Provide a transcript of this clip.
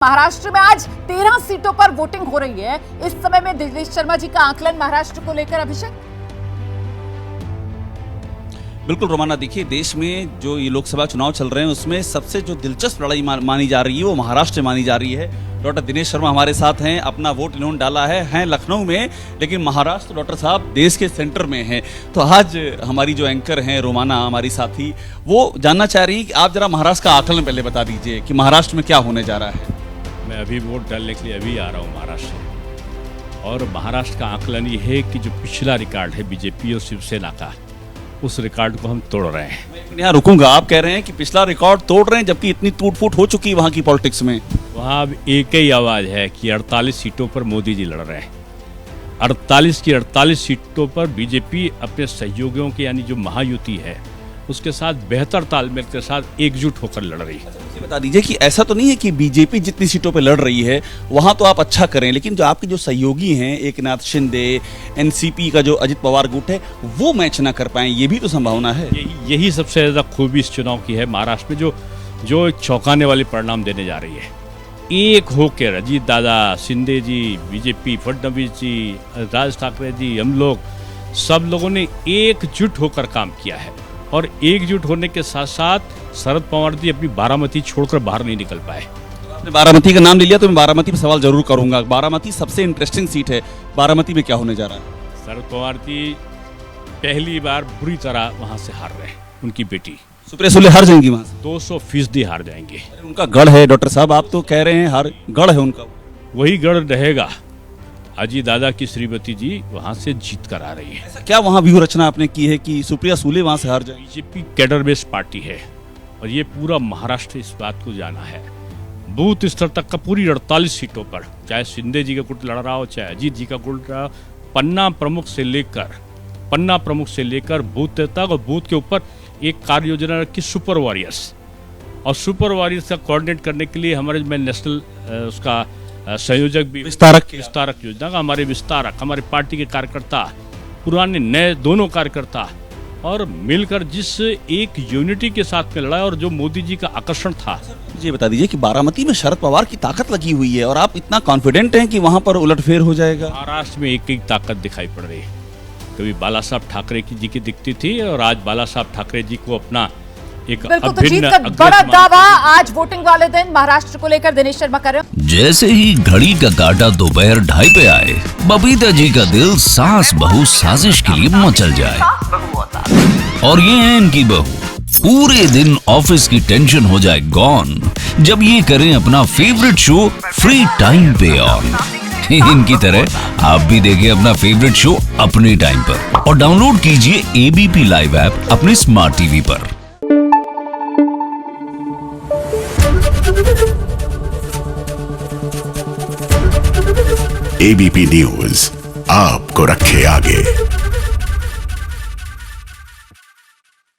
महाराष्ट्र में आज 13 सीटों पर वोटिंग हो रही है। इस समय में दिनेश शर्मा जी का आकलन महाराष्ट्र को लेकर अभिषेक। बिल्कुल रोमाना, देखिए देश में जो ये लोकसभा चुनाव चल रहे हैं उसमें सबसे जो दिलचस्प लड़ाई मानी जा रही है वो महाराष्ट्र मानी जा रही है। डॉक्टर दिनेश शर्मा हमारे साथ हैं, अपना वोट इन्होंने डाला है लखनऊ में, लेकिन महाराष्ट्र डॉक्टर साहब देश के सेंटर में हैं। तो आज हमारी जो एंकर हैं रोमाना हमारी साथी, वो जानना चाह रही हैं कि आप जरा महाराष्ट्र का आकलन पहले बता दीजिए कि महाराष्ट्र में क्या होने जा रहा है। मैं अभी वोट डालने के लिए अभी आ रहा हूँ महाराष्ट्र, और महाराष्ट्र का आकलन ये है कि जो पिछला रिकॉर्ड है बीजेपी और शिवसेना का, उस रिकॉर्ड को हम तोड़ रहे हैं। मैं यहाँ रुकूंगा, आप कह रहे हैं कि पिछला रिकॉर्ड तोड़ रहे हैं जबकि इतनी टूट फूट हो चुकी है वहाँ की पॉलिटिक्स में। वहाँ अब एक ही आवाज़ है कि 48 सीटों पर मोदी जी लड़ रहे हैं। 48 की 48 सीटों पर बीजेपी अपने सहयोगियों के यानी जो महायुति है उसके साथ बेहतर तालमेल के साथ एकजुट होकर लड़ रही है। ये बता दीजिए कि ऐसा तो नहीं है कि बीजेपी जितनी सीटों पे लड़ रही है वहां तो आप अच्छा करें, लेकिन जो आपके जो सहयोगी हैं एकनाथ शिंदे, एनसीपी का जो अजित पवार गुट है वो मैच ना कर पाए, ये भी तो संभावना है। यही सबसे ज़्यादा खूबी इस चुनाव की है महाराष्ट्र में, जो एक चौंकाने वाले परिणाम देने जा रही है। एक होकर अजीत दादा, शिंदे जी, बीजेपी, फडणवीस जी, राज ठाकरे जी, हम लोग सब लोगों ने एकजुट होकर काम किया है, और एकजुट होने के साथ साथ शरद पवार जी अपनी बारामती छोड़कर बाहर नहीं निकल पाए। आपने बारामती का नाम ले लिया तो मैं बारामती पर सवाल जरूर करूंगा। बारामती सबसे इंटरेस्टिंग सीट है, बारामती में क्या होने जा रहा है? शरद पवार जी पहली बार बुरी तरह वहां से हार रहे हैं। उनकी बेटी सुप्रिया सुले हार जाएंगी वहां से? 200% हार जाएंगे। उनका गढ़ है डॉक्टर साहब, आप तो कह रहे हैं हर गढ़ है उनका। वही गढ़ रहेगा। अजी दादा की श्रीमती जी वहां से जीत कर आ रही है। ऐसा क्या वहां व्यूह रचना आपने की है कि सुप्रिया सुले वहां से हार जाएंगी? बीजेपी कैडर बेस्ड पार्टी है और ये पूरा महाराष्ट्र इस बात को जाना है। बूथ स्तर तक का पूरी 48 सीटों पर, चाहे शिंदे जी का गुट लड़ रहा हो, चाहे अजीत जी का गुट रहा, पन्ना प्रमुख से लेकर बूथ तक, और बूथ के ऊपर एक कार्य योजना रखी सुपर वॉरियर्स, और सुपर वॉरियर्स का कोऑर्डिनेट करने के लिए हमारे मैं नेशनल उसका संयोजक भी, विस्तारक योजना का हमारे पार्टी के कार्यकर्ता, पुराने नए दोनों कार्यकर्ता, और मिलकर जिस एक यूनिटी के साथ में लड़ा, और जो मोदी जी का आकर्षण था। ये बता दीजिए कि बारामती में शरद पवार की ताकत लगी हुई है और आप इतना कॉन्फिडेंट हैं कि वहां पर उलटफेर हो जाएगा? महाराष्ट्र में एक ताकत दिखाई पड़ रही है। कभी बाला साहब ठाकरे जी की दिखती थी, और आज बाला साहब ठाकरे जी को अपना एक बिल्कुल, तो जीत का बड़ा दावा आज वोटिंग वाले दिन महाराष्ट्र को लेकर दिनेश शर्मा कर रहे हैं। जैसे ही घड़ी का काटा दोपहर 2:30 पे आए, बबीता जी का दिल सास बहू साजिश के लिए मचल जाए। और ये है इनकी बहू, पूरे दिन ऑफिस की टेंशन हो जाए गॉन जब ये करें अपना फेवरेट शो फ्री टाइम पे ऑन। इनकी तरह आप भी देखिए अपना फेवरेट शो अपने टाइम पर, और डाउनलोड कीजिए एबीपी लाइव ऐप अपने स्मार्ट टीवी पर। एबीपी न्यूज आपको रखे आगे।